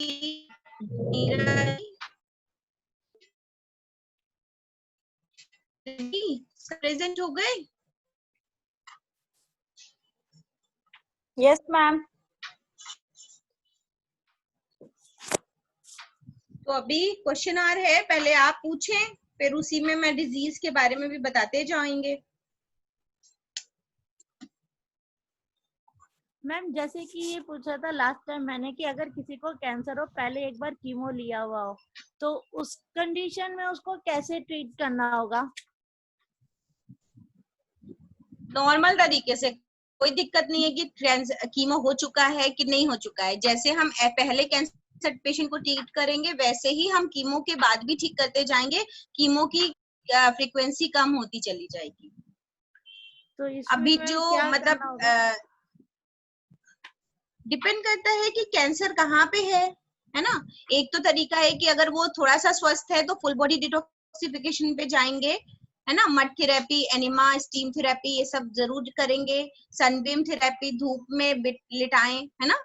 Meera present हो गए? Yes ma'am. तो अभी क्वेश्चन आर है, पहले आप पूछें, फिर उसी में मैं डिजीज के बारे में भी बताते जाएंगे। मैम जैसे कि ये पूछा था लास्ट टाइम मैंने कि अगर किसी को कैंसर हो, पहले एक बार कीमो लिया हुआ हो, तो उस कंडीशन में उसको कैसे ट्रीट करना होगा? नॉर्मल तरीके से, कोई दिक्कत नहीं है कि कीमो हो चुका है कि नहीं हो चुका है। जैसे हम पहले कैंसर पेशेंट को ट्रीट करेंगे वैसे ही हम कीमो के बाद भी ठीक करते जाएंगे। कीमो की फ्रीक्वेंसी कम होती चली जाएगी। तो इसमें अभी मैम जो क्या मतलब करना होगा? डिपेंड करता है कि कैंसर कहाँ पे है ना। एक तो तरीका है कि अगर वो थोड़ा सा स्वस्थ है तो फुल बॉडी डिटॉक्सिफिकेशन पे जाएंगे, है ना। Mud therapy, enema, steam therapy ये सब जरूर करेंगे। सनबीम थेरेपी, धूप में लिटाएं, है ना।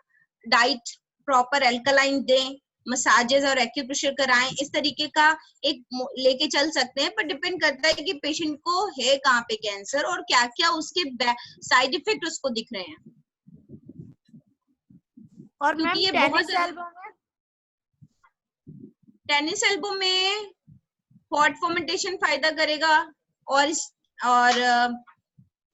डाइट प्रॉपर एल्कलाइन दें, मसाजेस और एक्यूप्रेशर कराएं। इस तरीके का एक लेके चल सकते हैं, पर डिपेंड करता है कि पेशेंट को है कहाँ पे कैंसर और क्या क्या उसके साइड इफेक्ट उसको दिख रहे हैं। और क्योंकि मैम ये टेनिस बहुत एल्बो में? टेनिस एल्बो में पॉट फॉर्मेंटेशन फायदा करेगा, और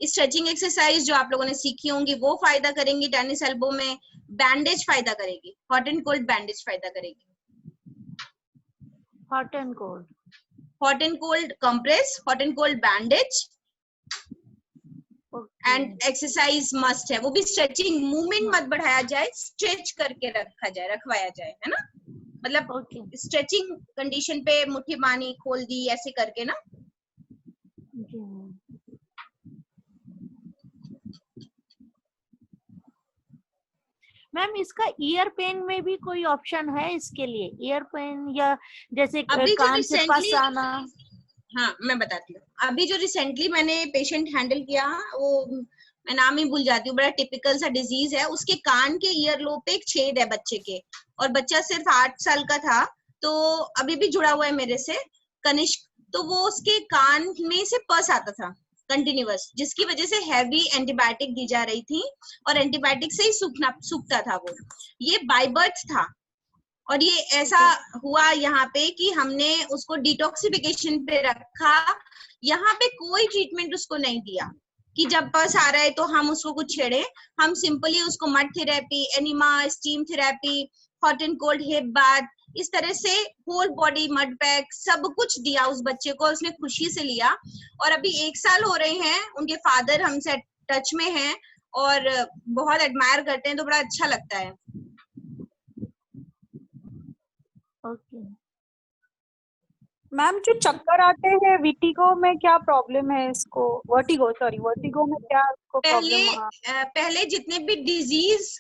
स्ट्रेचिंग एक्सरसाइज जो आप लोगों ने सीखी होंगी वो फायदा करेंगी। टेनिस एल्बो में बैंडेज फायदा करेगी, हॉट एंड कोल्ड बैंडेज फायदा करेगी। Hot and cold, hot and cold compress, hot and cold bandage and exercise must है। वो भी स्ट्रेचिंग, मूवमेंट मत बढ़ाया जाए, स्ट्रेच करके रखवाया जाए, है ना। मतलब स्ट्रेचिंग कंडीशन पे मुट्ठी बानी खोल दी ऐसे करके ना। मैम इसका ईयर पेन में भी कोई ऑप्शन है इसके लिए? ईयर पेन या जैसे अभी कान से पस आना? हाँ मैं बताती हूँ। अभी जो रिसेंटली मैंने पेशेंट हैंडल किया, वो मैं नाम ही भूल जाती हूँ, बड़ा टिपिकल सा डिजीज है। उसके कान के ईयर लोब पे एक छेद है बच्चे के, और बच्चा सिर्फ 8 साल का था, तो अभी भी जुड़ा हुआ है मेरे से, कनिष्क। तो वो उसके कान में से पस आता था कंटिन्यूअस, जिसकी वजह से हैवी एंटीबायोटिक दी जा रही थी, और एंटीबायोटिक से ही सूखता था वो। ये बाय बर्थ था, और ये ऐसा हुआ यहाँ पे कि हमने उसको डिटॉक्सिफिकेशन पे रखा। यहाँ पे कोई ट्रीटमेंट उसको नहीं दिया कि जब पस आ रहा है तो हम उसको कुछ छेड़े। हम सिंपली उसको mud therapy, enema, steam therapy, hot and cold hip bath, इस तरह से होल बॉडी मड पैक सब कुछ दिया उस बच्चे को, उसने खुशी से लिया। और अभी 1 साल हो रहे हैं, उनके फादर हमसे टच में हैं और बहुत एडमायर करते हैं, तो बड़ा अच्छा लगता है। ओके मैम जो चक्कर आते हैं विटिगो में क्या प्रॉब्लम है इसको? वर्टिगो में क्या इसको प्रॉब्लम? पहले जितने भी डिजीज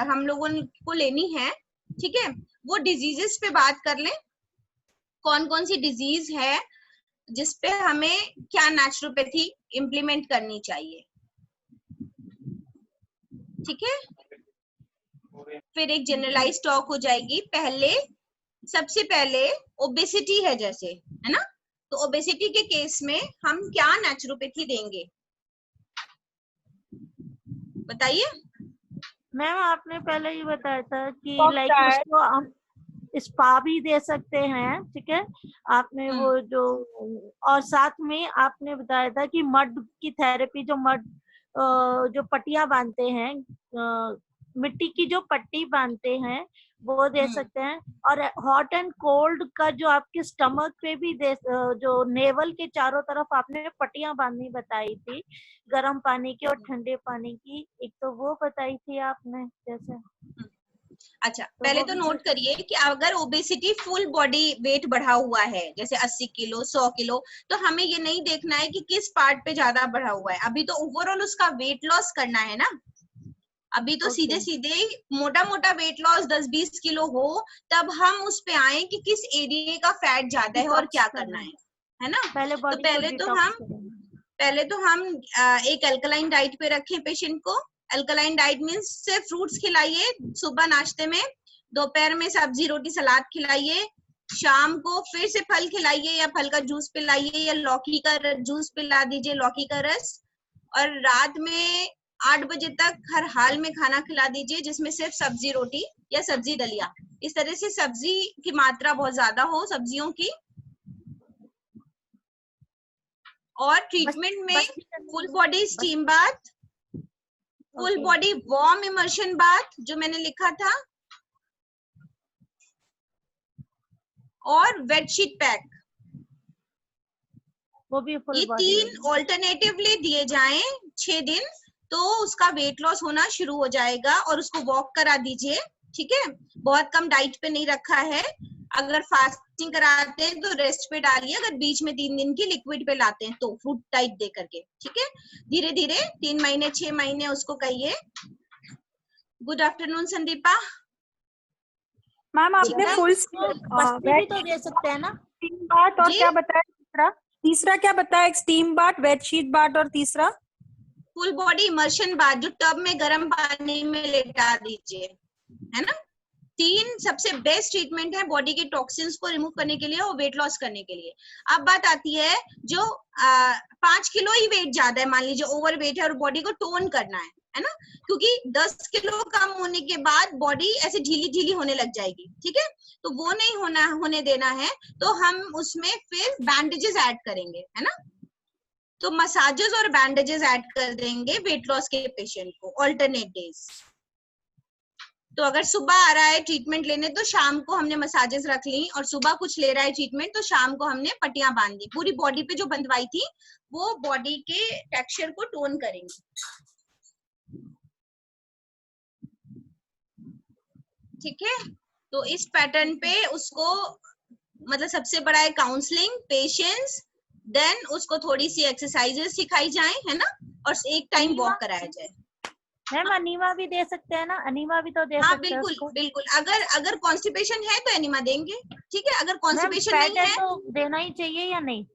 हम लोगों को लेनी है, ठीक है, वो डिजीजेस पे बात कर लें। कौन कौन सी डिजीज है जिसपे हमें क्या नेचुरोपैथी इम्प्लीमेंट करनी चाहिए, ठीक है। फिर एक जनरलाइज टॉक हो जाएगी। सबसे पहले ओबेसिटी है जैसे, है ना, तो ओबेसिटी के केस में हम क्या नेचुरोपैथी देंगे, बताइए। मैम आपने पहले ही बताया था कि लाइक उसको हम स्पा भी दे सकते हैं, ठीक है। आपने वो जो, और साथ में आपने बताया था कि मड की थेरेपी, जो मड जो पट्टियां बांधते हैं, मिट्टी की जो पट्टी बांधते हैं वो दे सकते हैं। और हॉट एंड कोल्ड का जो आपके स्टमक पे भी दे, जो नेवल के चारों तरफ आपने पट्टियां बांधनी बताई थी, गर्म पानी की और ठंडे पानी की, एक तो वो बताई थी आपने जैसे। अच्छा, पहले तो नोट करिए कि अगर ओबेसिटी फुल बॉडी वेट बढ़ा हुआ है, जैसे 80 किलो 100 किलो, तो हमें ये नहीं देखना है कि किस पार्ट पे ज्यादा बढ़ा हुआ है। अभी तो ओवरऑल उसका वेट लॉस करना है ना। अभी तो सीधे सीधे मोटा मोटा वेट लॉस 10-20 किलो हो, तब हम उस पे आए कि किस एरिया का फैट ज्यादा है और क्या करना है ना। तो पहले तो हम एक अल्कलाइन डाइट पे रखें पेशेंट को। अल्कलाइन डाइट मीन्स सिर्फ फ्रूट्स खिलाइए सुबह नाश्ते में, दोपहर में सब्जी रोटी सलाद खिलाइए, शाम को फिर से फल खिलाइए या फल का जूस पिलाइए या लौकी का जूस पिला दीजिए, लौकी का रस, और रात में 8 बजे तक हर हाल में खाना खिला दीजिए जिसमें सिर्फ सब्जी रोटी या सब्जी दलिया, इस तरह से सब्जी की मात्रा बहुत ज्यादा हो सब्जियों की। और ट्रीटमेंट में full body steam bath, full body warm immersion bath जो मैंने लिखा था, और बेडशीट पैक, वो भी फुल ये बॉडी 3 ऑल्टरनेटिवली दिए जाएं 6 दिन, तो उसका वेट लॉस होना शुरू हो जाएगा। और उसको वॉक करा दीजिए, ठीक है, बहुत कम डाइट पे नहीं रखा है। अगर फास्टिंग कराते हैं तो रेस्ट पे डालिए, अगर बीच में 3 दिन की लिक्विड पे लाते हैं तो फ्रूट टाइप दे करके, ठीक है। धीरे धीरे 3 महीने 6 महीने उसको कहिए। Good afternoon Sandeepa. मैम आपने फुल पस्ती भी तो दे सकते हैं ना? स्टीम बाथ और क्या बताया तीसरा क्या बताया? एक स्टीम बाथ, बेडशीट बाथ और तीसरा फुल बॉडी इमर्शन बाथ जो टब में गर्म पानी में लेटा दीजिए, है ना। 3 सबसे बेस्ट ट्रीटमेंट है बॉडी के टॉक्सिन्स को रिमूव करने के लिए और वेट लॉस करने के लिए। अब बात आती है जो 5 किलो ही वेट ज्यादा है, मान लीजिए ओवर वेट है और बॉडी को टोन करना है ना, क्योंकि 10 किलो कम होने के बाद बॉडी ऐसे ढीली ढीली होने लग जाएगी, ठीक है, तो वो नहीं होने देना है, तो हम उसमें फिर बैंडेजेस ऐड करेंगे, है ना। तो मसाजेस और बैंडेजेस ऐड कर देंगे वेट लॉस के पेशेंट को ऑल्टरनेट डेज। तो अगर सुबह आ रहा है ट्रीटमेंट लेने तो शाम को हमने मसाजेस रख ली, और सुबह कुछ ले रहा है ट्रीटमेंट तो शाम को हमने पट्टियां बांध दी। पूरी बॉडी पे जो बंधवाई थी वो बॉडी के टेक्सचर को टोन करेंगे, ठीक है। तो इस पैटर्न पे उसको मतलब सबसे बड़ा है काउंसलिंग, पेशेंस, देन उसको थोड़ी सी एक्सरसाइजेस सिखाई जाए, है ना, और एक टाइम वॉक कराया जाए। मैम अनीमा भी दे सकते हैं ना? अनीमा भी तो दे हाँ सकते हैं बिल्कुल उसको। बिल्कुल, अगर कॉन्स्टिपेशन है तो एनिमा देंगे, ठीक है। अगर कॉन्स्टिपेशन नहीं है तो देना ही चाहिए या नहीं?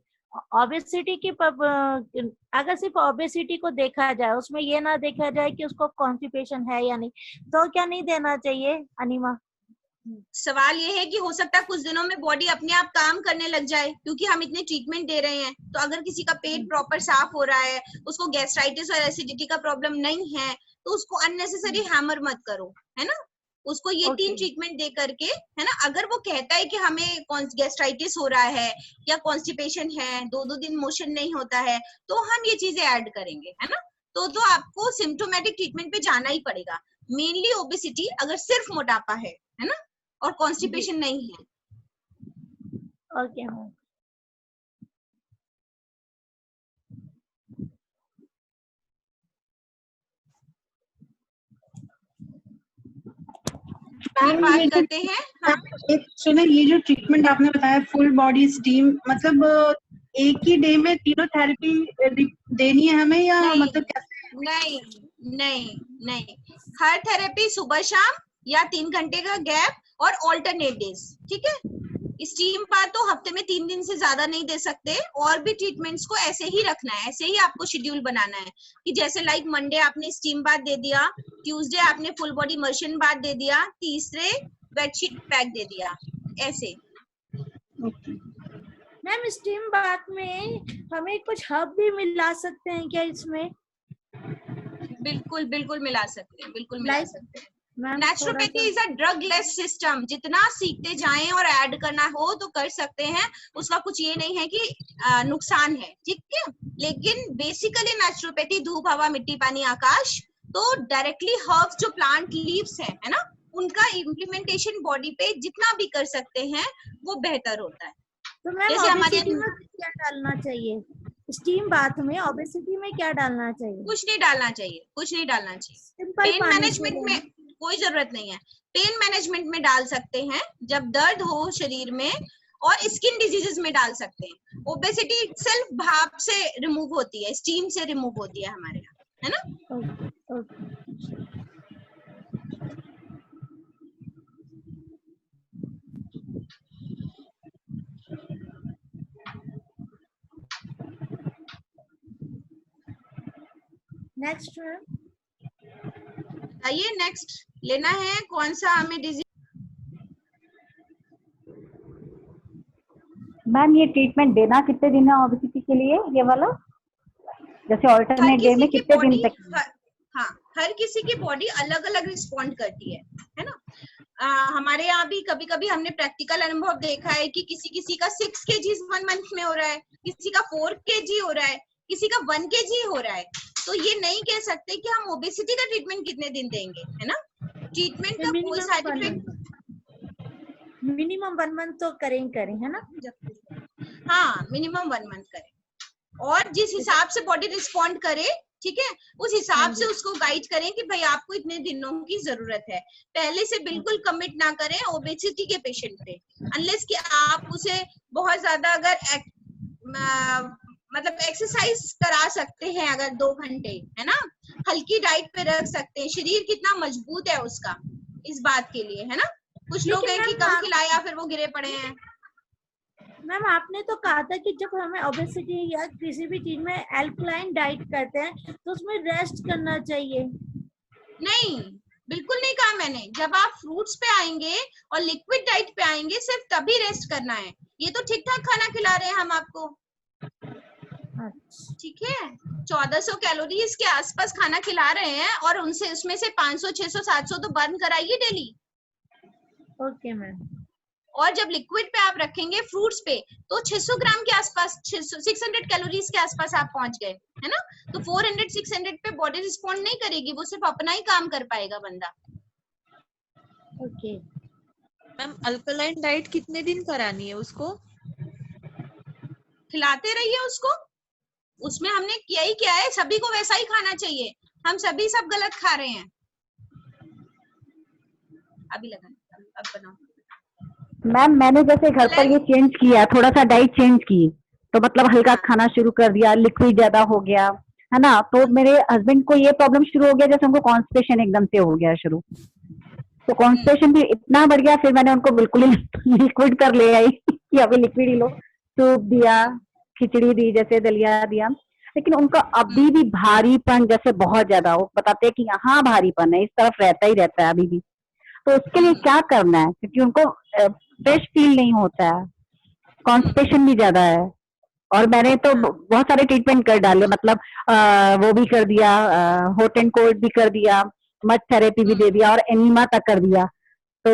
ओबेसिटी की अगर सिर्फ ओबेसिटी को देखा जाए, उसमें ये ना देखा जाए कि उसको कॉन्स्टिपेशन है या नहीं, तो क्या नहीं देना चाहिए अनीमा? सवाल ये है कि हो सकता है कुछ दिनों में बॉडी अपने आप काम करने लग जाए, क्योंकि हम इतने ट्रीटमेंट दे रहे हैं। तो अगर किसी का पेट प्रॉपर साफ हो रहा है, उसको गैस्ट्राइटिस और एसिडिटी का प्रॉब्लम नहीं है, तो उसको अननेसेसरी हैमर मत करो, है ना। उसको ये 3 ट्रीटमेंट दे करके, है ना, अगर वो कहता है कि हमें गैस्ट्राइटिस हो रहा है या कॉन्स्टिपेशन है, 2-2 दिन मोशन नहीं होता है, तो हम ये चीजें ऐड करेंगे, है ना। तो आपको सिम्टोमेटिक ट्रीटमेंट पे जाना ही पड़ेगा, मेनली ओबेसिटी अगर सिर्फ मोटापा है ना, और कॉन्स्टिपेशन नहीं है। Okay ma'am. बात करते हैं। हाँ। एक सुने, ये जो ट्रीटमेंट आपने बताया फुल बॉडी स्टीम, मतलब एक ही डे में तीनों थेरेपी देनी है हमें या नहीं, मतलब कैसे? नहीं नहीं नहीं, हर थेरेपी सुबह शाम या 3 घंटे का गैप और ऑल्टरनेट डेज, ठीक है। स्टीम बाथ तो हफ्ते में 3 दिन से ज्यादा नहीं दे सकते, और भी ट्रीटमेंट्स को ऐसे ही रखना है, ऐसे ही आपको शेड्यूल बनाना है कि जैसे लाइक मंडे आपने स्टीम बाथ दे दिया, ट्यूसडे आपने फुल बॉडी इमर्शन बाथ दे दिया, तीसरे बेडशीट पैक दे दिया, ऐसे। मैम स्टीम बाथ में हमें कुछ हर्ब भी मिला सकते हैं क्या इसमें? बिल्कुल बिल्कुल मिला सकते हैं, बिल्कुल मिला सकते हैं। Naturopathy is a drug less system, जितना सीखते जाएं और ऐड करना हो तो कर सकते हैं, उसका कुछ ये नहीं है कि नुकसान है, ठीक है। लेकिन बेसिकली नेचुरोपैथी धूप हवा मिट्टी पानी आकाश, तो डायरेक्टली हर्ब्स जो प्लांट लीव्स है ना, उनका इम्प्लीमेंटेशन बॉडी पे जितना भी कर सकते हैं वो बेहतर होता है। तो मैम ओबेसिटी में क्या डालना चाहिए? स्टीम बाथ में ओबेसिटी में क्या डालना चाहिए? कुछ नहीं डालना चाहिए, कुछ नहीं डालना चाहिए। पेन मैनेजमेंट में कोई जरूरत नहीं है, पेन मैनेजमेंट में डाल सकते हैं जब दर्द हो शरीर में, और स्किन डिजीजेस में डाल सकते हैं। ओबेसिटी सेल्फ भाप से रिमूव होती है, स्टीम से रिमूव होती है हमारे यहाँ, है ना। नेक्स्ट मैम, आइए नेक्स्ट लेना है, कौन सा हमें डिजीज? मैम ये ट्रीटमेंट देना कितने दिन है ओबेसिटी के लिए, ये वाला जैसे हर ऑल्टरनेट डे किसी में की कितने दिन बॉडी तक? हाँ, हर किसी की बॉडी अलग अलग रिस्पॉन्ड करती है ना। हमारे यहाँ भी कभी कभी हमने प्रैक्टिकल अनुभव देखा है कि किसी किसी का 6 kg 1 मंथ में हो रहा है, किसी का 4 kg हो रहा है, किसी का 1 kg हो रहा है। तो ये नहीं कह सकते कि हम ओबेसिटी का ट्रीटमेंट कितने दिन देंगे, है ना। ट्रीटमेंट का कोई साइड इफेक्ट मिनिमम 1 मंथ तो करें है ना। हाँ, मिनिमम 1 मंथ करें, और जिस हिसाब से बॉडी रिस्पॉन्ड करे, ठीक है, उस हिसाब से उसको गाइड करें कि भाई आपको इतने दिनों की जरूरत है। पहले से बिल्कुल कमिट ना करें ओबेसिटी के पेशेंट पे, अनलेस कि आप उसे बहुत ज्यादा अगर मतलब एक्सरसाइज करा सकते हैं, अगर 2 घंटे, है ना, हल्की डाइट पे रख सकते हैं। शरीर कितना मजबूत है उसका, इस बात के लिए, है ना। कुछ लोग हैं कि कम खिलाया फिर वो गिरे पड़े हैं। मैम आपने तो कहा था कि जब हमें ओबेसिटी या किसी भी चीज में एल्कलाइन डाइट करते हैं तो उसमें रेस्ट करना चाहिए। नहीं, बिल्कुल नहीं कहा मैंने। जब आप फ्रूट्स पे आएंगे और लिक्विड डाइट पे आएंगे, सिर्फ तभी रेस्ट करना है। ये तो ठीक ठाक खाना खिला रहे हैं हम आपको, ठीक है। 1400 कैलोरीज के आसपास खाना खिला रहे हैं, और उनसे उसमें से 500 600 700 तो बर्न कराइए डेली। Okay ma'am. और जब लिक्विड पे आप रखेंगे फ्रूट्स पे, तो 600 ग्राम के आसपास, 600 कैलोरीज के आसपास आप पहुंच गए, है ना। तो 400 600 पे बॉडी रिस्पॉन्ड नहीं करेगी, वो सिर्फ अपना ही काम कर पाएगा बंदा। ओके मैम, अल्कलाइन डाइट कितने दिन करानी है उसको? खिलाते रहिए उसको। उसमें हमने किया ही क्या है, सभी को वैसा ही खाना चाहिए। हम सभी सब गलत खा रहे हैं। अभी लगा, अब बनाओ। मैम मैंने जैसे घर पर ये चेंज किया, थोड़ा सा डाइट चेंज की, तो मतलब हल्का खाना शुरू कर दिया, लिक्विड ज्यादा हो गया, है ना। तो मेरे हस्बैंड को ये प्रॉब्लम शुरू हो गया, जैसे उनको कॉन्स्टिपेशन एकदम से हो गया शुरू। तो कॉन्स्टिपेशन भी इतना बढ़ गया, फिर मैंने उनको बिल्कुल ही लिक्विड कर ले आई कि अभी लिक्विड ही लो। सूप दिया, खिचड़ी दी, जैसे दलिया दिया, लेकिन उनका अभी भी भारीपन जैसे बहुत ज्यादा, वो बताते हैं कि यहाँ भारीपन है, इस तरफ रहता ही रहता है अभी भी। तो उसके लिए क्या करना है, क्योंकि उनको फ्रेश फील नहीं होता है, कॉन्स्टिपेशन भी ज्यादा है। और मैंने तो बहुत सारे ट्रीटमेंट कर डाले, मतलब वो भी कर दिया, हॉट एंड कोल्ड भी कर दिया, मड थेरेपी भी दे दिया, और एनीमा तक कर दिया। तो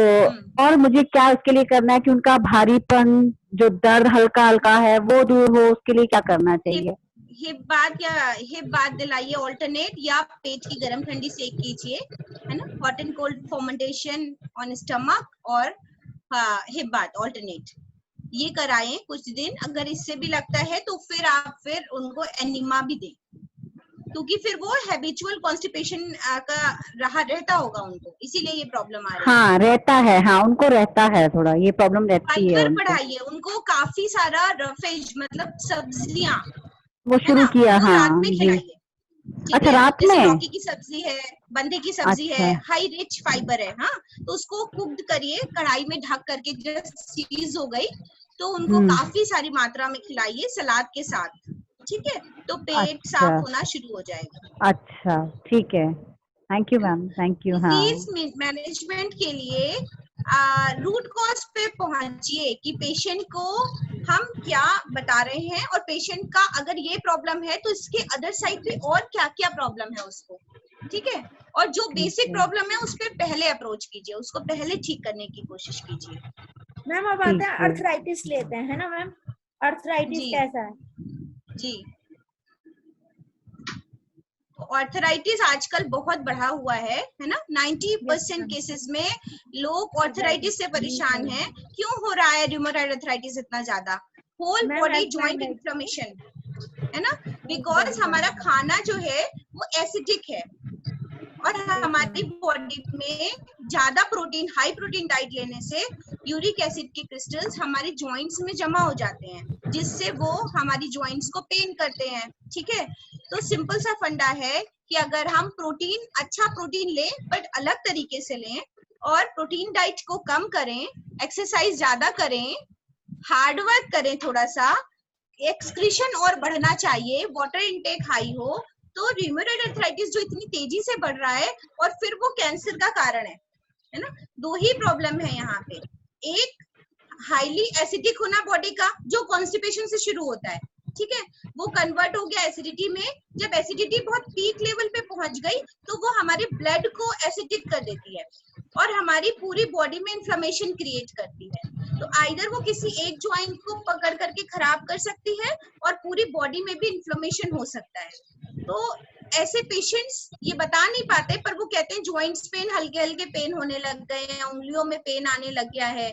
और मुझे क्या उसके लिए करना है कि उनका भारीपन, जो दर्द हल्का हल्का है, वो दूर हो, उसके लिए क्या करना चाहिए? हिप बात दिलाइए ऑल्टरनेट, या पेट की गर्म ठंडी सेक कीजिए, है ना। Hot and cold fermentation on stomach, और हिप बात ऑल्टरनेट, ये कराएं कुछ दिन। अगर इससे भी लगता है तो फिर आप फिर उनको एनिमा भी दें, क्योंकि फिर वो हैबिचुअल कॉन्स्टिपेशन का रहता होगा उनको, इसीलिए ये प्रॉब्लम आ रही है। हाँ रहता है, हाँ उनको रहता है, थोड़ा ये प्रॉब्लम रहती है फाइबर उनको। बढ़ाइए उनको, काफी सारा रफेज मतलब सब्जियां, वो शुरू किया, वो हाँ रात में जी। खिलाइए। अच्छा, रात जैसे में? लौकी की सब्जी है, बंधे की सब्जी है, अच्छा। हाई रिच फाइबर है, हाँ, तो उसको कुक्ड करिए कढ़ाई में ढक करके, जब सीज हो गई तो उनको काफी सारी मात्रा में खिलाइए सलाद के साथ, ठीक है। तो पेट साफ होना शुरू हो जाएगा। अच्छा ठीक है, thank you ma'am, thank you. हाँ, डिजीज मैनेजमेंट के लिए रूट कॉज पे पहुंचिए कि पेशेंट को हम क्या बता रहे हैं, और पेशेंट का अगर ये प्रॉब्लम है तो इसके अदर साइड पे और क्या क्या प्रॉब्लम है उसको, ठीक है। और जो बेसिक प्रॉब्लम है उस पर पहले अप्रोच कीजिए, उसको पहले ठीक करने की कोशिश कीजिए। मैम अब आते हैं अर्थराइटिस लेते हैं, है ना मैम। अर्थराइटिस कैसा है? जी, ऑर्थराइटिस आजकल बहुत बढ़ा हुआ है ना। 90% केसेस में लोग ऑर्थराइटिस से परेशान हैं। क्यों हो रहा है रूमेटॉइड अर्थराइटिस इतना ज्यादा? होल बॉडी जॉइंट इन्फ्लेमेशन, है ना, बिकॉज हमारा खाना जो है वो एसिडिक है, और हमारी बॉडी में ज्यादा प्रोटीन, हाई प्रोटीन डाइट लेने से यूरिक एसिड के क्रिस्टल्स हमारे जॉइंट्स में जमा हो जाते हैं, जिससे वो हमारी जॉइंट्स को पेन करते हैं, ठीक है। तो सिंपल सा फंडा है कि अगर हम प्रोटीन, अच्छा प्रोटीन लें बट अलग तरीके से लें, और प्रोटीन डाइट को कम करें, एक्सरसाइज ज्यादा करें, हार्ड वर्क करें, थोड़ा सा एक्सक्रीशन और बढ़ना चाहिए, वाटर इनटेक हाई हो, तो रूमेटॉइड अर्थराइटिस जो इतनी तेजी से बढ़ रहा है और फिर वो कैंसर का कारण है ना। दो ही प्रॉब्लम है यहाँ पे, एक हाईली एसिडिक होना बॉडी का, जो कॉन्स्टिपेशन से शुरू होता है, ठीक है, वो कन्वर्ट हो गया एसिडिटी में। जब एसिडिटी बहुत पीक लेवल पे पहुंच गई तो वो हमारे ब्लड को एसिडिक कर देती है और हमारी पूरी बॉडी में इन्फ्लेमेशन क्रिएट करती है। तो आइदर वो किसी एक ज्वाइंट को पकड़ करके खराब कर सकती है और पूरी बॉडी में भी इन्फ्लेमेशन हो सकता है। तो ऐसे पेशेंट्स ये बता नहीं पाते, पर वो कहते हैं ज्वाइंट्स पेन, हल्के हल्के पेन होने लग गए हैं, उंगलियों में पेन आने लग गया है।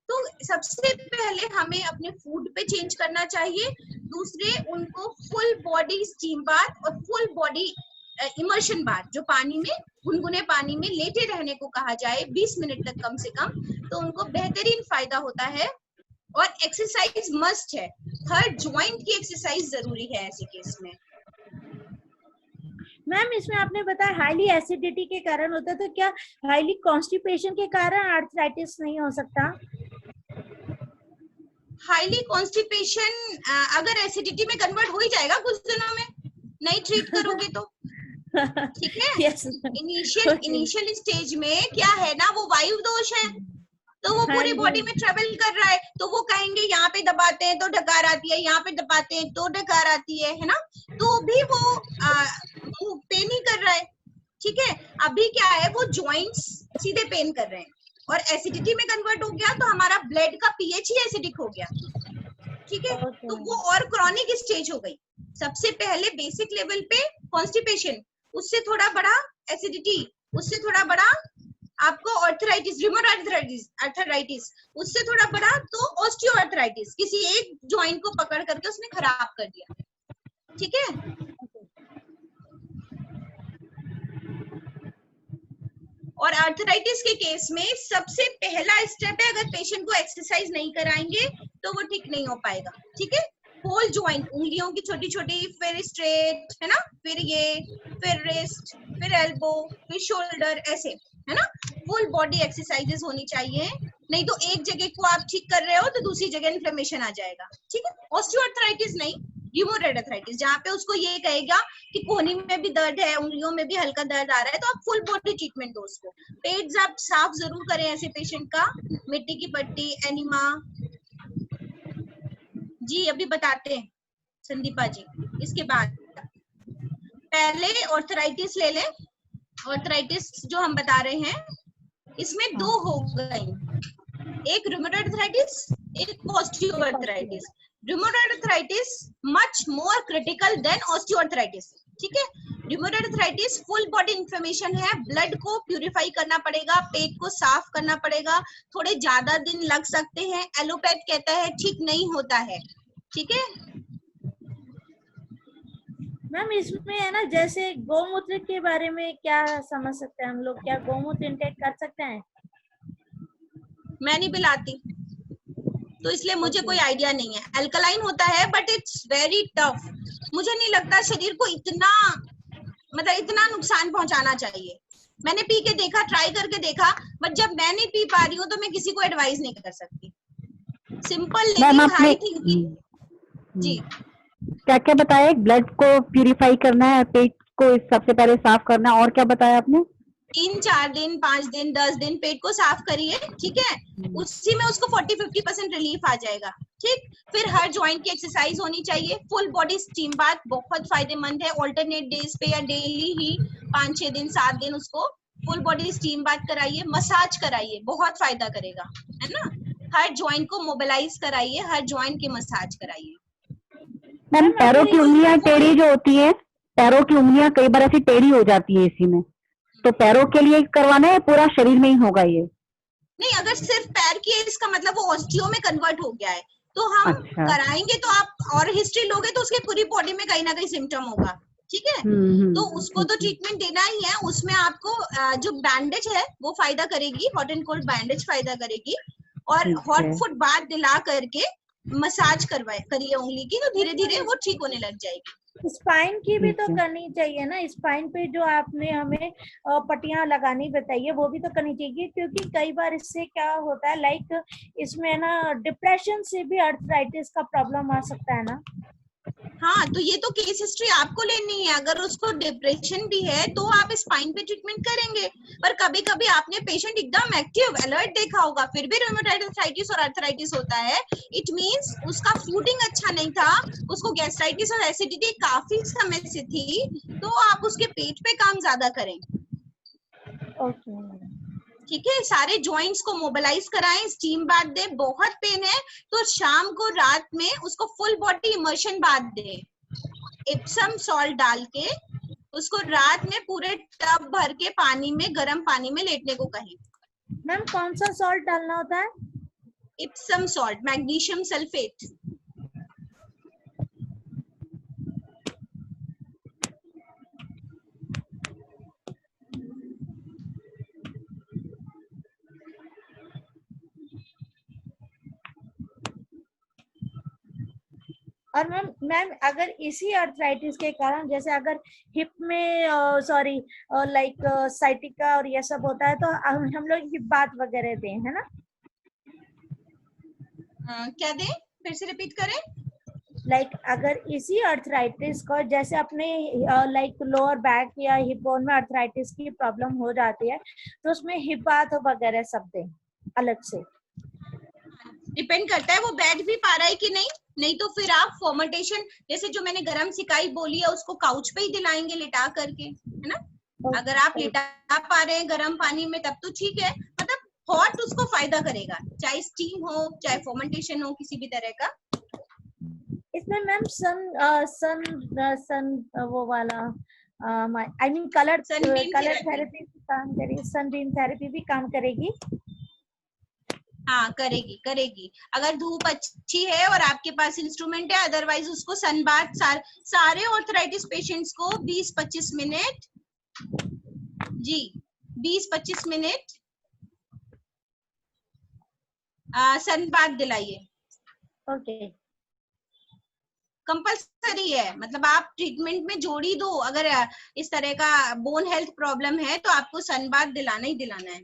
तो सबसे पहले हमें अपने फूड पे चेंज करना चाहिए। दूसरे, उनको फुल बॉडी स्टीम बाथ और फुल बॉडी इमर्शन बाथ, जो पानी में, गुनगुने पानी में लेटे रहने को कहा जाए 20 मिनट तक कम से कम, तो उनको बेहतरीन फायदा होता है। और एक्सरसाइज मस्ट है, हर ज्वाइंट की एक्सरसाइज जरूरी है ऐसे केस में। मैम इसमें आपने बताया हाईली एसिडिटी के कारण होता है, तो क्या हाईली कॉन्स्टिपेशन के कारण आर्थराइटिस नहीं हो सकता? हाईली कॉन्स्टिपेशन अगर एसिडिटी में कन्वर्ट हो ही जाएगा कुछ दिनों में, नहीं ट्रीट करोगे तो, ठीक है। yes. इनिशियल स्टेज में क्या है ना, वो वायु दोष है, तो वो पूरी बॉडी में ट्रेवल कर रहा है, तो वो कहेंगे यहाँ पे दबाते हैं तो डकार आती है, यहाँ पे दबाते हैं तो डकार आती है ना, तो भी वो पेन ही कर रहा है, ठीक है। अभी क्या है, वो जॉइंट्स सीधे पेन कर रहे हैं और एसिडिटी में कन्वर्ट हो गया तो हमारा ब्लड का पीएच ही एसिडिक हो गया, ठीक है। तो वो और क्रॉनिक स्टेज हो गई। सबसे पहले बेसिक लेवल पे कॉन्स्टिपेशन, उससे थोड़ा बड़ा एसिडिटी, उससे थोड़ा बड़ा आपको आर्थराइटिस, रिमोटॉइड आर्थराइटिस, उससे थोड़ा बड़ा तो ऑस्टियोआर्थराइटिस, किसी एक ज्वाइंट को पकड़ करके उसने खराब कर दिया, ठीक है। और आर्थराइटिस के केस में सबसे पहला स्टेप है, अगर पेशेंट को एक्सरसाइज नहीं कराएंगे तो वो ठीक नहीं हो पाएगा, ठीक है। होल ज्वाइंट, उंगलियों की छोटी छोटी, फिर स्ट्रेट, है ना, फिर ये, फिर रिस्ट, फिर एल्बो, फिर शोल्डर, ऐसे, है ना, फुल बॉडी एक्सरसाइजेस होनी चाहिए। नहीं तो एक जगह को आप ठीक कर रहे हो तो दूसरी जगह इन्फ्लेमेशन आ जाएगा, ठीक है। ऑस्टियोआर्थराइटिस नहीं, रिमोटॉइड आर्थराइटिस, जहाँ पे उसको ये कहेगा कि कोहनी में भी दर्द है, उंगलियों में भी हल्का दर्द आ रहा है, तो आप फुल बॉडी ट्रीटमेंट दो उसको। पेट आप साफ जरूर करें ऐसे पेशेंट का, मिट्टी की पट्टी, एनिमा। जी अभी बताते हैं संदीपा जी। इसके बाद पहले ऑर्थराइटिस ले लें। ऑर्थराइटिस जो हम बता रहे हैं इसमें दो हो गई, एक रूमेटॉइड आर्थराइटिस, एक osteoarthritis. Rheumatoid arthritis much more critical than osteoarthritis, ठीक है। Rheumatoid arthritis full body inflammation है, ब्लड को प्यूरिफाई करना पड़ेगा, पेट को साफ करना पड़ेगा, थोड़े ज्यादा दिन लग सकते हैं। एलोपैथ कहता है ठीक नहीं होता है, ठीक है। मैम इसमें है ना, जैसे गौमूत्र के बारे में क्या समझ सकते हैं हम लोग, क्या गौमूत्र इंटेक कर सकते हैं? मैं नहीं पिलाती तो इसलिए मुझे कोई आइडिया नहीं है। अल्कलाइन होता है बट इट्स वेरी टफ, मुझे नहीं लगता शरीर को इतना, मतलब इतना नुकसान पहुंचाना चाहिए। मैंने पी के देखा, ट्राई करके देखा, बट जब मैं नहीं पी पा रही हूँ तो मैं किसी को एडवाइस नहीं कर सकती। Simple living, high thinking. जी क्या क्या बताया? ब्लड को प्यूरिफाई करना है, पेट को सबसे पहले साफ करना है, और क्या बताया आपने? 3-4 दिन, 5 दिन, 10 दिन पेट को साफ करिए, ठीक है। उसी में उसको 40-50% रिलीफ आ जाएगा, ठीक। फिर हर जॉइंट की एक्सरसाइज होनी चाहिए। फुल बॉडी स्टीम बाथ बहुत फायदेमंद है, ऑल्टरनेट डेज पे या डेली ही 5-6 दिन, 7 दिन उसको फुल बॉडी स्टीम बाथ कराइए, मसाज कराइए, बहुत फायदा करेगा, है ना। हर जॉइंट को मोबिलाइज कराइए, हर जॉइंट की मसाज कराइए। मैम पैरों की उंगलियां टेढ़ी जो होती है, पैरों की उंगलियां कई बार ऐसी टेढ़ी हो जाती है इसी में, तो पैरों के लिए करवाना है, पूरा शरीर में ही होगा ये? नहीं, अगर सिर्फ पैर की है इसका मतलब वो ऑस्टियो में कन्वर्ट हो गया है, तो हम कराएंगे तो आप और हिस्ट्री लोगे तो उसके पूरी बॉडी में कहीं ना कहीं सिम्टम होगा, ठीक है। तो उसको तो ट्रीटमेंट देना ही है। उसमें आपको जो बैंडेज है वो फायदा करेगी, हॉट एंड कोल्ड बैंडेज फायदा करेगी, और हॉट फुट बाथ दिला करके मसाज करिए उंगली की, तो धीरे धीरे वो ठीक होने लग जाएगी। स्पाइन की भी तो करनी चाहिए ना, स्पाइन पे जो आपने हमें पट्टियां लगानी बताई है वो भी तो करनी चाहिए, क्योंकि कई बार इससे क्या होता है, लाइक इसमें ना डिप्रेशन से भी आर्थराइटिस का प्रॉब्लम आ सकता है ना। हाँ, तो ये तो केस हिस्ट्री आपको लेनी है। अगर उसको डिप्रेशन भी है तो आप स्पाइन पे ट्रीटमेंट करेंगे। पर कभी कभी आपने पेशेंट एकदम एक्टिव अलर्ट देखा होगा, फिर भी रूमेटॉइड आर्थराइटिस और आर्थराइटिस होता है। इट मींस उसका फूडिंग अच्छा नहीं था, उसको गैस्ट्राइटिस और एसिडिटी काफी समय से थी, तो आप उसके पेट पे काम ज्यादा करें। ओके ठीक है, सारे जॉइंट्स को मोबिलाइज कराएं, स्टीम बाथ दें। बहुत पेन है तो शाम को रात में उसको फुल बॉडी इमर्शन बाथ दें, इप्सम सॉल्ट डाल के उसको रात में पूरे टब भर के पानी में, गर्म पानी में लेटने को कहें। मैम कौन सा सॉल्ट डालना होता है? Epsom salt, magnesium sulphate. और मैम अगर इसी आर्थराइटिस के कारण, जैसे अगर हिप में सॉरी लाइक साइटिका और ये सब होता है, तो हम लोग हिप बात वगैरह दें, है ना? क्या दें, फिर से रिपीट करें। लाइक अगर इसी आर्थराइटिस को, जैसे अपने लाइक लोअर बैक या हिप बोन में आर्थराइटिस की प्रॉब्लम हो जाती है, तो उसमें हिप बात वगैरह सब दें अलग से? डिपेंड करता है वो बैठ भी पा रहा है कि नहीं। नहीं तो फिर आप फर्मेंटेशन, जैसे जो मैंने गरम सिकाई बोली है, उसको काउच पे ही दिलाएंगे लिटा करके, है ना। अगर आप लिटा पा रहे हैं गर्म पानी में तब तो ठीक है, मतलब हॉट उसको फायदा करेगा, चाहे स्टीम हो चाहे फर्मेंटेशन हो, किसी भी तरह का। इसमें मैम सन वो वाला आई मीन कलर थेरेपी काम करेगी, सनबीम थेरेपी भी काम करेगी? हाँ, करेगी। अगर धूप अच्छी है और आपके पास इंस्ट्रूमेंट है, अदरवाइज उसको सनबाथ सारे ऑर्थराइटिस पेशेंट्स को 20-25 मिनट जी 20-25 मिनट सनबाथ दिलाइए। ओके, कंपल्सरी है, मतलब आप ट्रीटमेंट में जोड़ी दो। अगर इस तरह का बोन हेल्थ प्रॉब्लम है तो आपको सनबाथ दिलाना ही दिलाना है।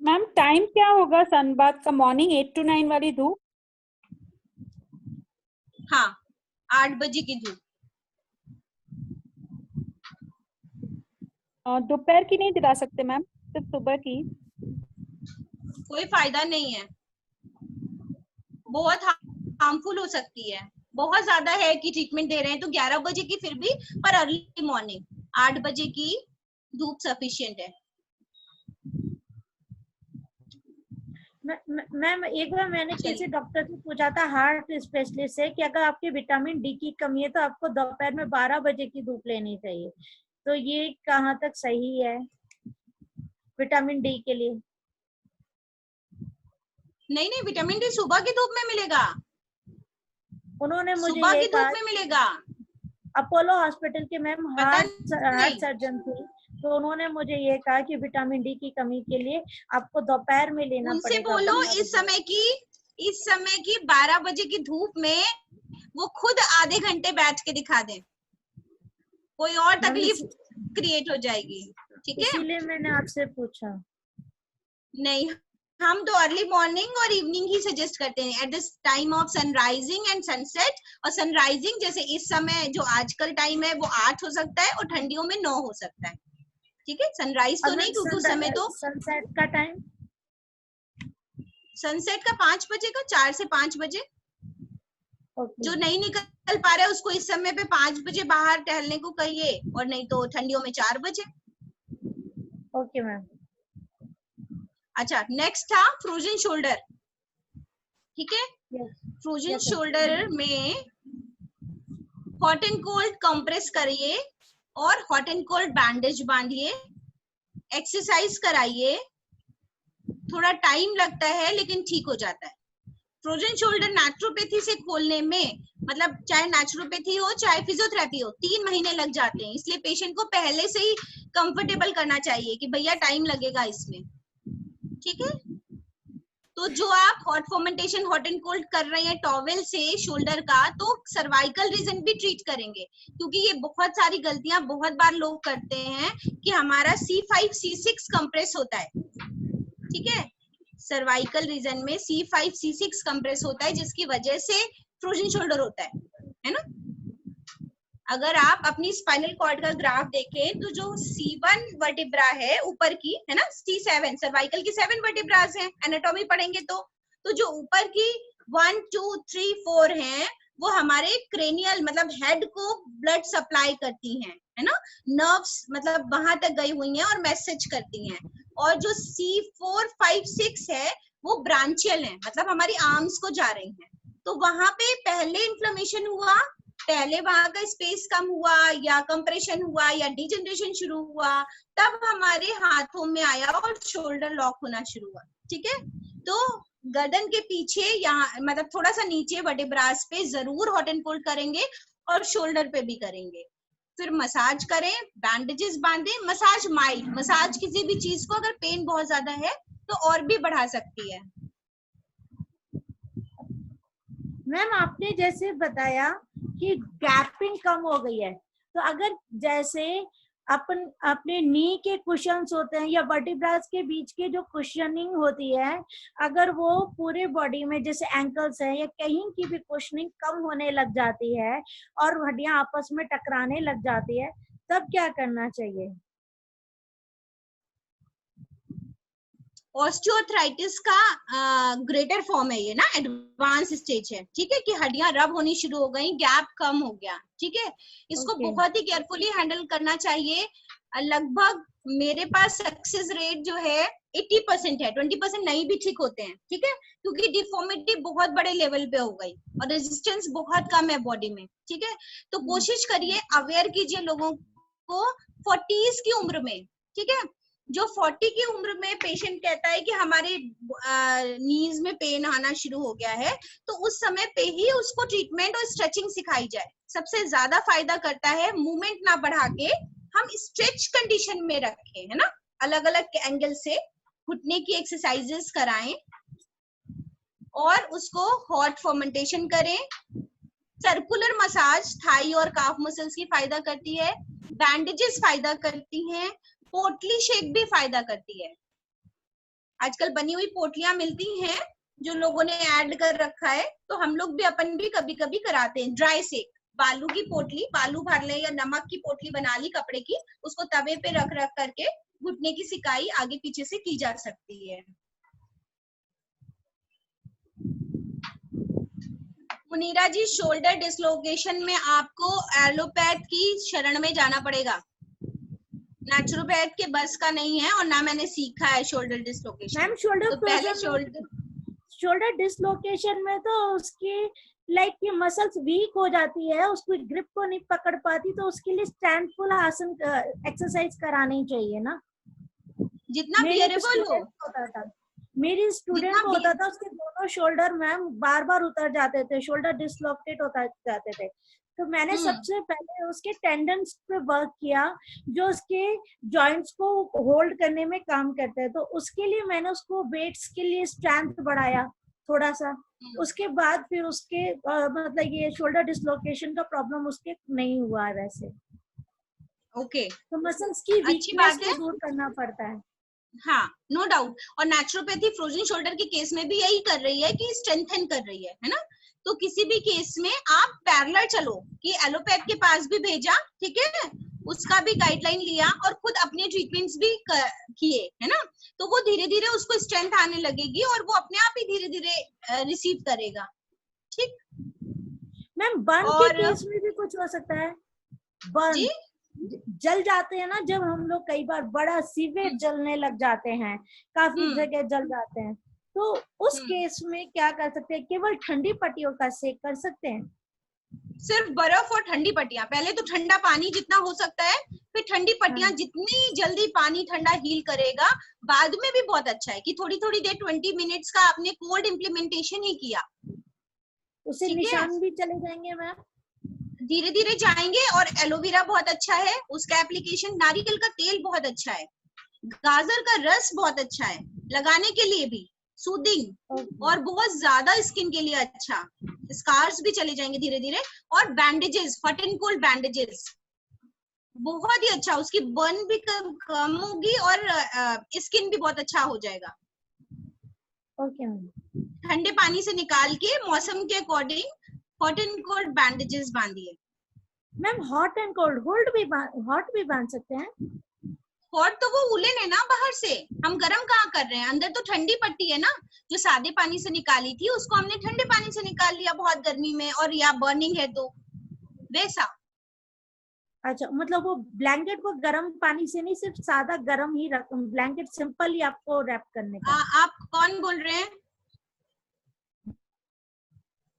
मैम टाइम क्या होगा सनबाथ का? मॉर्निंग 8 to 9 वाली धूप? हाँ, 8 बजे की धूप। दोपहर की नहीं दिला सकते मैम, सिर्फ सुबह की? कोई फायदा नहीं है, बहुत हार्मफुल हो सकती है। बहुत ज्यादा है कि ट्रीटमेंट दे रहे हैं तो 11 बजे की फिर भी, पर अर्ली मॉर्निंग 8 बजे की धूप सफिशिएंट है। मैम एक बार मैंने किसी डॉक्टर से पूछा था, हार्ट स्पेशलिस्ट से, कि अगर आपके विटामिन डी की कमी है तो आपको दोपहर में 12 बजे की धूप लेनी चाहिए। तो ये कहाँ तक सही है विटामिन डी के लिए? नहीं, विटामिन डी सुबह की धूप में मिलेगा। उन्होंने मुझे सुबह ये की धूप में मिलेगा। अपोलो हॉस्पिटल के मैम हार्ट सर्जन थे, तो उन्होंने मुझे ये कहा कि विटामिन डी की कमी के लिए आपको दोपहर में लेना उनसे पड़ेगा। बोलो इस समय की 12 बजे की धूप में वो खुद आधे घंटे बैठ के दिखा दें, कोई और तकलीफ क्रिएट हो जाएगी। ठीक है, इसीलिए मैंने आपसे पूछा। नहीं, हम तो अर्ली मॉर्निंग और इवनिंग ही सजेस्ट करते हैं, at this time of sunrising and sunset. और सनराइजिंग जैसे इस समय जो आजकल टाइम है वो 8 हो सकता है और ठंडियों में 9 हो सकता है। ठीक है, सनराइज तो नहीं, क्योंकि उस समय तो सनसेट का टाइम, सनसेट का 5 बजे का, 4 से 5 बजे। जो नहीं निकल पा रहा है उसको इस समय पे 5 बजे बाहर टहलने को कहिए, और नहीं तो ठंडियों में 4 बजे। Okay ma'am. अच्छा, नेक्स्ट था फ्रोजन शोल्डर। ठीक है, फ्रोजन शोल्डर में हॉट एंड कोल्ड कंप्रेस करिए और हॉट एंड कोल्ड बैंडेज बांधिए, एक्सरसाइज कराइए। थोड़ा टाइम लगता है लेकिन ठीक हो जाता है। फ्रोजन शोल्डर नेचुरोपैथी से खोलने में, मतलब चाहे नेचुरोपैथी हो चाहे फिजियोथेरेपी हो, 3 महीने लग जाते हैं। इसलिए पेशेंट को पहले से ही कंफर्टेबल करना चाहिए कि भैया टाइम लगेगा इसमें। ठीक है, तो जो आप hot fermentation hot and cold कर रहे हैं टॉवेल से शोल्डर का, तो सर्वाइकल रीजन भी ट्रीट करेंगे, क्योंकि ये बहुत सारी गलतियां बहुत बार लोग करते हैं कि हमारा C5 C6 कंप्रेस होता है। ठीक है, सर्वाइकल रीजन में C5 C6 कंप्रेस होता है, जिसकी वजह से फ्रोजन शोल्डर होता है ना। अगर आप अपनी स्पाइनल कॉर्ड का ग्राफ देखें तो जो C1 वर्टिब्रा है ऊपर की, है ना, C7 सर्वाइकल की 7 वर्टिब्रास हैं, एनाटॉमी पढ़ेंगे तो जो ऊपर की 1 2 3 4 हैं वो हमारे क्रेनियल मतलब हेड को ब्लड सप्लाई करती हैं, है ना, नर्व्स मतलब वहां तक गई हुई हैं और मैसेज करती हैं। और जो C4 5 6 है वो ब्रांचियल है, मतलब हमारी आर्म्स को जा रही हैं। तो वहां पे पहले इन्फ्लेमेशन हुआ, पहले वहां का स्पेस कम हुआ या कंप्रेशन हुआ या डिजनरेशन शुरू हुआ, तब हमारे हाथों में आया और शोल्डर लॉक होना शुरू हुआ। ठीक है, तो गर्दन के पीछे यहाँ मतलब थोड़ा सा नीचे वर्टेब्रास पे जरूर हॉट एंड कोल्ड करेंगे और शोल्डर पे भी करेंगे। फिर मसाज करें, बैंडेजेस बांधें, मसाज माइल्ड, मसाज किसी भी चीज को अगर पेन बहुत ज्यादा है तो और भी बढ़ा सकती है। मैम आपने जैसे बताया कि गैपिंग कम हो गई है, तो अगर जैसे अपन अपने नी के कुशन्स होते हैं या वर्टिब्रास के बीच के जो कुशनिंग होती है, अगर वो पूरे बॉडी में जैसे एंकल्स है या कहीं की भी कुशनिंग कम होने लग जाती है और हड्डियां आपस में टकराने लग जाती है, तब क्या करना चाहिए? ऑस्टियोआर्थराइटिस का ग्रेटर फॉर्म है ये ना, एडवांस स्टेज है। ठीक है, कि हड्डियां रब होनी शुरू हो गई, गैप कम हो गया। ठीक है, इसको बहुत ही केयरफुली हैंडल करना चाहिए। लगभग मेरे पास सक्सेस रेट जो है 80% है, 20% नहीं भी ठीक होते हैं। ठीक है, क्योंकि डिफॉर्मिटी बहुत बड़े लेवल पे हो गई और रेजिस्टेंस बहुत कम है बॉडी में। ठीक है, तो कोशिश करिए, अवेयर कीजिए लोगों को 40s की उम्र में। ठीक है, जो 40 की उम्र में पेशेंट कहता है कि हमारे नीज में पेन आना शुरू हो गया है, तो उस समय पे ही उसको ट्रीटमेंट और स्ट्रेचिंग सिखाई जाए। सबसे ज्यादा फायदा करता है, मूवमेंट ना बढ़ा के हम स्ट्रेच कंडीशन में रखें, है ना, अलग अलग एंगल से घुटने की एक्सरसाइजेस कराएं और उसको हॉट फर्मेंटेशन करें। सर्कुलर मसाज थाई और काफ मसल्स की फायदा करती है, बैंडेजेस फायदा करती हैं, पोटली शेक भी फायदा करती है। आजकल बनी हुई पोटलियां मिलती हैं जो लोगों ने ऐड कर रखा है, तो हम लोग भी अपन भी कभी कभी कराते हैं। ड्राई सेक, बालू की पोटली, बालू भर ले या नमक की पोटली बना ली कपड़े की, उसको तवे पे रख रख करके घुटने की सिकाई आगे पीछे से की जा सकती है। मुनीरा जी, शोल्डर डिसलोकेशन में आपको एलोपैथ की शरण में जाना पड़ेगा, नेचुरोपैथ के बस का नहीं है और ना मैंने सीखा है shoulder dislocation. Ma'am shoulder dislocation में तो उसकी लाइक की मसल्स वीक हो जाती है, उसको ग्रिप को नहीं पकड़ पाती, तो उसके लिए स्टैंडफुल आसन एक्सरसाइज करानी चाहिए ना, जितना बियरेबल हो। मेरी स्टूडेंट को होता था, उसके दोनों शोल्डर मैम बार बार उतर जाते थे, शोल्डर डिसलोकेट होता जाते थे। तो मैंने सबसे पहले उसके टेंडन्स पे वर्क किया जो उसके जॉइंट्स को होल्ड करने में काम करते हैं, तो उसके लिए मैंने उसको वेट्स के लिए स्ट्रेंथ बढ़ाया थोड़ा सा। उसके बाद फिर उसके मतलब ये शोल्डर डिसलोकेशन का प्रॉब्लम उसके नहीं हुआ है वैसे। ओके, तो मसल्स की वीकनेस को दूर करना पड़ता है। हाँ, नो डाउट। और नेचुरोपैथी फ्रोजन शोल्डर के केस में भी यही कर रही है कि स्ट्रेंथन कर रही है ना। तो किसी भी केस में आप पैरेलल चलो, कि एलोपैथ के पास भी भेजा, ठीक है, उसका भी गाइडलाइन लिया और खुद अपने ट्रीटमेंट्स भी किए, है ना, तो वो धीरे धीरे उसको स्ट्रेंथ आने लगेगी और वो अपने आप ही धीरे धीरे रिसीव करेगा। ठीक मैम, बर्न के केस में भी कुछ हो सकता है? बर्न जल जाते हैं ना, जब हम लोग कई बार बड़ा सीवियर जलने लग जाते हैं, काफी जगह जल जाते हैं, तो उस केस में क्या कर सकते हैं? केवल ठंडी पट्टियों का सेक कर सकते हैं? सिर्फ बर्फ और ठंडी पट्टियां, पहले तो ठंडा पानी जितना हो सकता है, फिर ठंडी पट्टियां, जितनी जल्दी पानी ठंडा हील करेगा। बाद में भी बहुत अच्छा है कि थोड़ी थोड़ी देर 20 मिनट्स का आपने कोल्ड इम्प्लीमेंटेशन ही किया, उससे निशान भी चले जाएंगे मैम? धीरे धीरे जाएंगे। और एलोवेरा बहुत अच्छा है, उसका एप्लीकेशन, नारियल का तेल बहुत अच्छा है, गाजर का रस बहुत अच्छा है लगाने के लिए भी, सूदिंग और बहुत ज्यादा स्किन के लिए अच्छा, स्कार्स भी चले जाएंगे धीरे धीरे। और bandages, hot and cold bandages बहुत ही अच्छा, उसकी बर्न भी कम होगी और स्किन भी बहुत अच्छा हो जाएगा। Okay ma'am. ठंडे पानी से निकाल के मौसम के according hot and cold bandages बांधिए। Ma'am hot and cold hot भी बांध सकते हैं? हॉट तो वो उलन है ना बाहर से, हम गर्म कहाँ कर रहे हैं, अंदर तो ठंडी पट्टी है ना, जो सादे पानी से निकाली थी उसको हमने ठंडे पानी से निकाल लिया बहुत गर्मी में, और या बर्निंग है तो वैसा। अच्छा, मतलब वो ब्लैंकेट को गर्म पानी से नहीं, सिर्फ सादा गर्म ही रख, ब्लैंकेट सिंपल ही आपको रैप करने का। आप कौन बोल रहे हैं?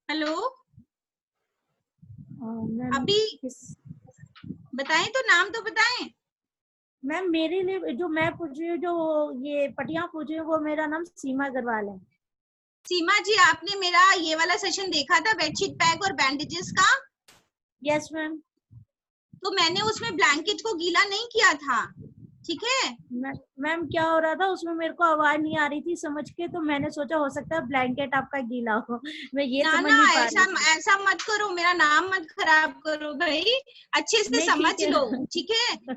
हेलो, अभी बताएं तो, नाम तो बताएं। मैम मेरे लिए जो मैं पूछ रही हूँ, जो ये पटिया पूछ रही हूँ, वो मेरा नाम सीमा अग्रवाल है। सीमा जी, आपने मेरा ये वाला सेशन देखा था बेडशीट पैक और बैंडेजेस का? Yes ma'am. तो मैंने उसमें ब्लैंकेट को गीला नहीं किया था, ठीक है मैम? क्या हो रहा था उसमें, मेरे को आवाज नहीं आ रही थी समझ के, तो मैंने सोचा हो सकता है ब्लैंकेट आपका गीला हो। मैं ये ना समझ ना, नहीं पा रही। ऐसा मत करो, मेरा नाम मत खराब करो भाई, अच्छे से समझ लो, ठीक है।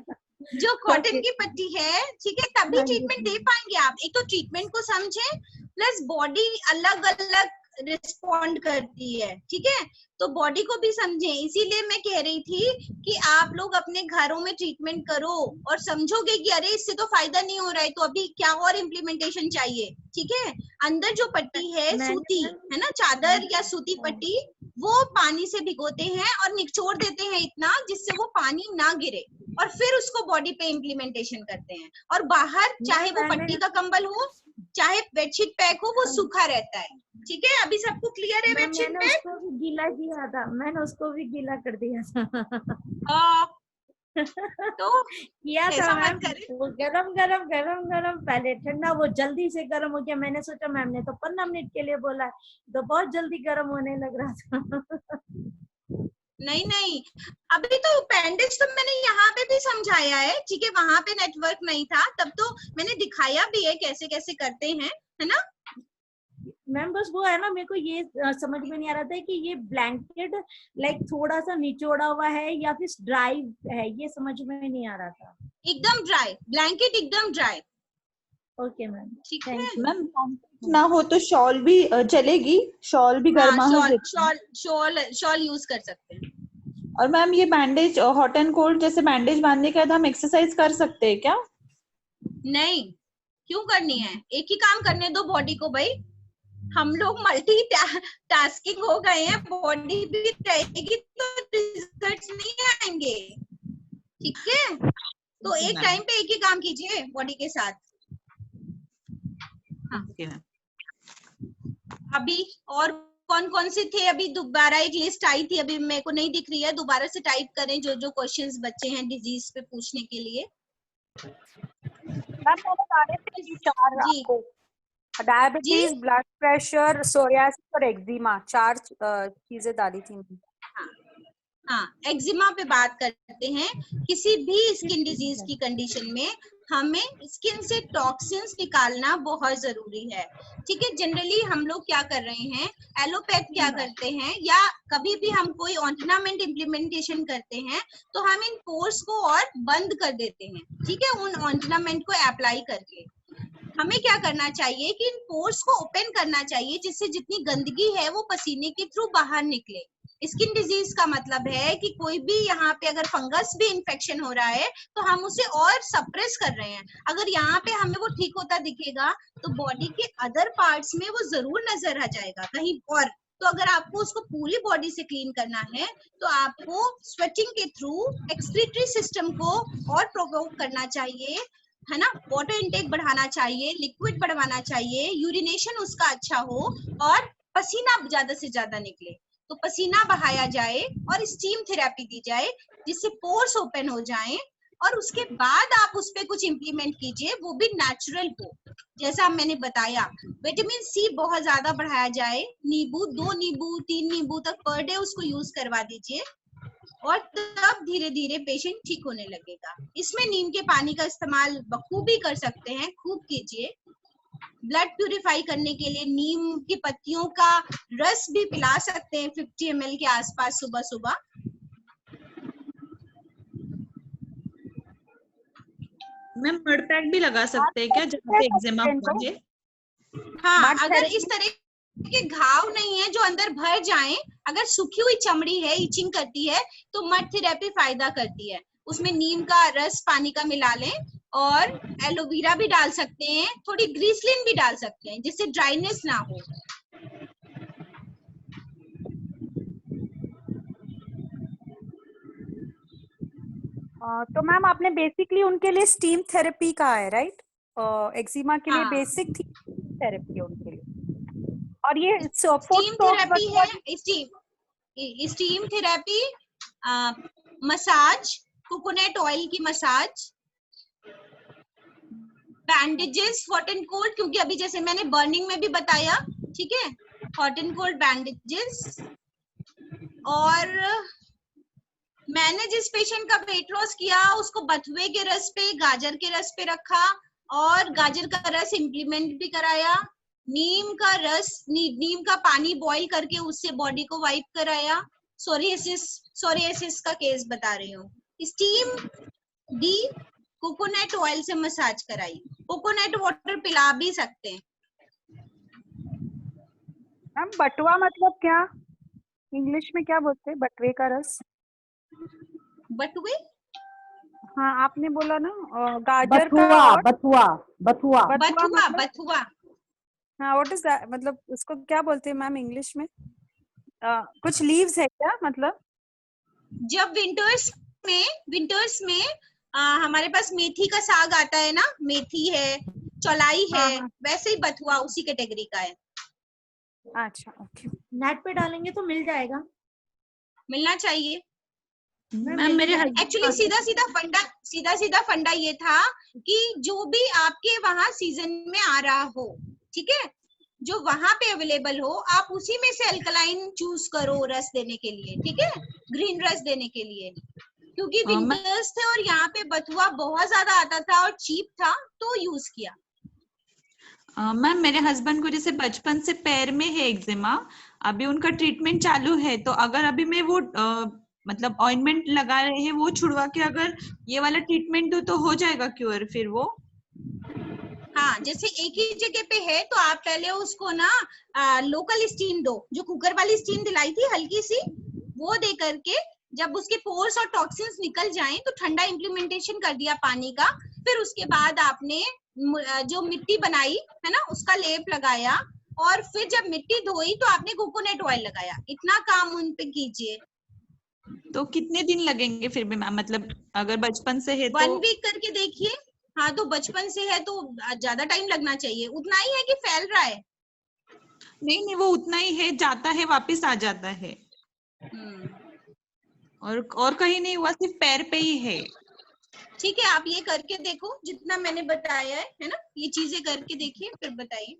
जो कॉटन की पट्टी है, ठीक है, तभी ट्रीटमेंट दे पाएंगे आप। एक तो ट्रीटमेंट को समझे, प्लस बॉडी अलग अलग रिस्पॉन्ड करती है, ठीक है, तो बॉडी को भी समझे। इसीलिए मैं कह रही थी कि आप लोग अपने घरों में ट्रीटमेंट करो और समझोगे कि अरे इससे तो फायदा नहीं हो रहा है, तो अभी क्या और इम्प्लीमेंटेशन चाहिए, ठीक है। अंदर जो पट्टी है सूती है ना, चादर या सूती पट्टी, वो पानी से भिगोते हैं और निचोड़ देते हैं इतना जिससे वो पानी ना गिरे, और फिर उसको बॉडी पे इम्प्लीमेंटेशन करते हैं। और बाहर चाहे वो पट्टी का कंबल हो चाहे बेडशीट पैक हो, वो सूखा रहता है, ठीक है। अभी सबको क्लियर है बेडशीट पैक? मैंने उसको भी गीला किया था, मैंने उसको भी गीला कर दिया था। तो किया था मैम, वो गरम पहले ठंडा, वो जल्दी से गरम हो गया। मैंने सोचा मैम ने तो 15 मिनट के लिए बोला, तो बहुत जल्दी गरम होने लग रहा था। नहीं नहीं, अभी तो बैंडेज तो मैंने यहाँ पे भी समझाया है, ठीक है, वहां पे नेटवर्क नहीं था तब तो मैंने दिखाया भी है कैसे कैसे करते हैं, है ना मैम? बस वो है ना, मेरे को ये समझ में नहीं आ रहा था कि ये ब्लैंकेट लाइक थोड़ा सा निचोड़ा हुआ है या फिर ड्राई है, ये समझ में नहीं आ रहा था। एकदम ड्राई ब्लैंकेट, एकदम ड्राई। ओके मैम, ठीक है मैम ना हो तो शॉल भी चलेगी, शॉल भी गर्माहट देती है। शॉल यूज कर सकते हैं। और मैम ये बैंडेज हॉट एंड कोल्ड जैसे बैंडेज बांधने के बाद हम एक्सरसाइज कर सकते हैं क्या? नहीं, क्यों करनी है, एक ही काम करने दो बॉडी को भाई। हम लोग मल्टी टास्किंग हो गए हैं, बॉडी भी रहेगी तो रिजल्ट्स नहीं आएंगे, ठीक है। तो एक टाइम पे एक ही काम कीजिए बॉडी के साथ। अभी और कौन कौन से थे? अभी दोबारा एक लिस्ट आई थी, अभी मेरे को नहीं दिख रही है, दोबारा से टाइप करें जो जो क्वेश्चंस बचे हैं डिजीज पे पूछने के लिए। मैम मैंने डाले थे 4 आपको, डायबिटीज, ब्लड प्रेशर, सोरियासिस और एक्जिमा, 4 चीजें डाली थी। हाँ, एक्जिमा पे बात करते हैं। किसी भी स्किन डिजीज की कंडीशन में हमें स्किन से टॉक्सिन्स निकालना बहुत जरूरी है, ठीक है। जनरली हम लोग क्या कर रहे हैं, एलोपैथ क्या करते हैं, या कभी भी हम कोई ऑर्नामेंट इम्प्लीमेंटेशन करते हैं तो हम इन पोर्स को और बंद कर देते हैं, ठीक है, उन ऑर्नामेंट को अप्लाई करके। हमें क्या करना चाहिए कि इन पोर्स को ओपन करना चाहिए, जिससे जितनी गंदगी है वो पसीने के थ्रू बाहर निकले। स्किन डिजीज का मतलब है कि कोई भी यहाँ पे अगर फंगस भी इन्फेक्शन हो रहा है तो हम उसे और सप्रेस कर रहे हैं। अगर यहाँ पे हमें वो ठीक होता दिखेगा तो बॉडी के अदर पार्ट्स में वो जरूर नजर आ जाएगा कहीं और। तो अगर आपको उसको पूरी बॉडी से क्लीन करना है तो आपको स्वेटिंग के थ्रू एक्सक्रीटरी सिस्टम को और प्रोवोक करना चाहिए, है ना। वाटर इनटेक बढ़ाना चाहिए, लिक्विड बढ़वाना चाहिए, यूरिनेशन उसका अच्छा हो और पसीना ज्यादा से ज्यादा निकले। तो पसीना बहाया जाए और स्टीम थेरेपी दी जाए जिससे पोर्स ओपन हो जाएं, और उसके बाद आप उस पर कुछ इम्प्लीमेंट कीजिए, वो भी नेचुरल हो। जैसा मैंने बताया, विटामिन सी बहुत ज्यादा बढ़ाया जाए, नींबू 2 नींबू 3 नींबू तक पर डे उसको यूज करवा दीजिए, और तब धीरे धीरे पेशेंट ठीक होने लगेगा। इसमें नीम के पानी का इस्तेमाल बखूबी कर सकते हैं, खूब कीजिए। ब्लड प्यूरिफाई करने के लिए नीम की पत्तियों का रस भी पिला सकते हैं 50 ml के आसपास सुबह सुबह। मैम मड पैक भी लगा सकते हैं क्या जहाँ पे एक्जिमा पहुंचे? हाँ, अगर इस तरह के घाव नहीं है जो अंदर भर जाएं, अगर सूखी हुई चमड़ी है, इचिंग करती है, तो मड थेरेपी फायदा करती है। उसमें नीम का रस पानी का मिला लें और एलोवेरा भी डाल सकते हैं, थोड़ी ग्रीसलिन भी डाल सकते हैं, जिससे ड्राइनेस ना हो। तो मैम आपने बेसिकली उनके लिए स्टीम थेरेपी कहा है, राइट? एक्जिमा के लिए हाँ। बेसिक थेरेपी है उनके लिए। और ये स्टीम थेरेपी है, steam therapy, massage, coconut oil की massage, bandages hot and cold, क्योंकि अभी जैसे मैंने बर्निंग में भी बताया, ठीक है, हॉट एंड कोल्ड बैंडेजेस। और मैंने जिस पेशेंट का वेट लॉस किया उसको बथुए के रस पे, गाजर के रस पे रखा और गाजर का रस इम्प्लीमेंट भी कराया। नीम का रस, नीम का पानी बॉईल करके उससे बॉडी को वाइप कराया। सोरियासिस का केस बता रही हूँ। स्टीम दी, कोकोनट ऑयल से मसाज कराई। कोकोनट वाटर पिला भी सकते हैं। मैम बटुआ मतलब क्या? इंग्लिश में क्या बोलते हैं बटुए का रस? बटुए? हाँ आपने बोला ना गाजर बथुआ, का और बथुआ, बथुआ, बथुआ, मतलब? बथुआ। हाँ, व्हाट इज दैट? मतलब उसको क्या बोलते हैं मैम इंग्लिश में? कुछ लीव्स है क्या मतलब? जब विंटर्स में हमारे पास मेथी का साग आता है ना, मेथी है, चौलाई है, हाँ। वैसे ही बथुआ उसी कैटेगरी का है। अच्छा, ओके। नेट पे डालेंगे तो मिल जाएगा, मिलना चाहिए। मैम मेरे एक्चुअली सीधा सीधा फंडा ये था कि जो भी आपके वहां सीजन में आ रहा हो, ठीक है, जो वहां पे अवेलेबल हो, आप उसी में से अल्कलाइन चूज करो रस देने के लिए, ठीक है, ग्रीन रस देने के लिए। क्योंकि विंटर्स थे और यहाँ पे बथुआ बहुत ज्यादा आता था और चीप था, तो यूज किया। मैम मेरे हस्बैंड को जैसे बचपन से पैर में है एक्जिमा, अभी उनका ट्रीटमेंट चालू है, तो अगर अभी मैं वो मतलब ऑइंटमेंट लगा रहे हैं वो छुड़वा के अगर ये वाला ट्रीटमेंट दूं तो हो जाएगा क्योर फिर वो? हाँ, जैसे एक ही जगह पे है तो आप पहले उसको ना लोकल स्टीम दो, जो कुकर वाली स्टीम दिलाई थी हल्की सी, वो दे करके जब उसके पोर्स और टॉक्सिन्स निकल जाएं तो ठंडा इम्प्लीमेंटेशन कर दिया पानी का। फिर उसके बाद आपने जो मिट्टी बनाई है ना उसका लेप लगाया, और फिर जब मिट्टी धोई तो आपने कोकोनट ऑयल लगाया। इतना काम उन पे कीजिए। तो कितने दिन लगेंगे फिर भी मैम, मतलब अगर बचपन से है तो? 1 वीक करके देखिए। हाँ, तो बचपन से है तो ज्यादा टाइम लगना चाहिए। उतना ही है कि फैल रहा है? नहीं, वो उतना ही है, जाता है वापस आ जाता है। और कहीं नहीं हुआ, सिर्फ पैर पे ही है। ठीक है, आप ये करके देखो जितना मैंने बताया है ना, ये चीजें करके देखिए, फिर बताइए।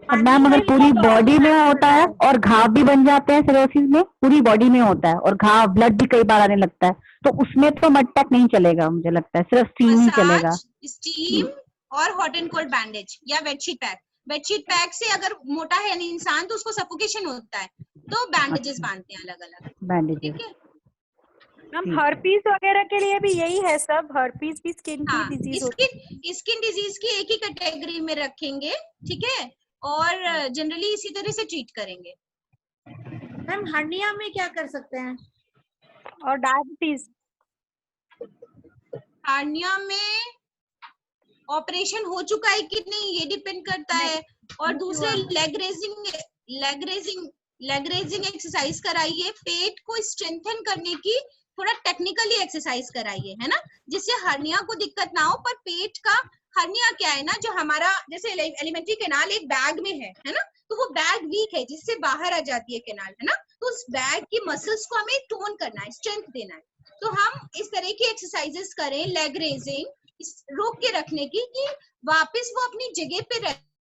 और मैम अगर पूरी बॉडी में होता है और घाव भी बन जाते हैं सिरोसिस में, पूरी बॉडी में होता है और घाव, ब्लड भी कई बार आने लगता है, तो उसमें तो मड पैक नहीं चलेगा, मुझे लगता है सिर्फ स्टीम ही चलेगा। स्टीम और हॉट एंड कोल्ड बैंडेज या बेडशीट पैक। बेडशीट पैक से अगर मोटा है नहीं इंसान तो उसको सफोकेशन होता है, तो बैंडेजेस बांधते हैं अलग अलग। बैंडेजेस। ठीक है मैम हर्पीस वगैरह के लिए भी यही है सब? हर्पीस भी स्किन की डिजीज होती है? स्किन डिजीज की एक ही कैटेगरी में रखेंगे, ठीक है, और जनरली इसी तरह से ट्रीट करेंगे। मैम हर्निया में क्या कर सकते हैं? और डायबिटीज? हर्निया में ऑपरेशन हो चुका है कि नहीं ये डिपेंड करता है। और दूसरे लेग रेजिंग एक्सरसाइज कराइए। पेट को स्ट्रेंथन करने की थोड़ा टेक्निकली एक्सरसाइज कराइए, है ना, जिससे हर्निया को दिक्कत ना हो। पर पेट का हर्निया क्या है ना, जो हमारा जैसे एलिमेंट्री कैनाल एक बैग में है ना, तो वो बैग वीक है जिससे बाहर आ जाती है कैनाल, है ना, तो उस बैग की मसल्स को हमें टोन करना है, स्ट्रेंथ देना है। तो हम इस तरह की एक्सरसाइजेस करें, लेग रेजिंग रोक के रखने की, कि वापस वो अपनी जगह पे रहे।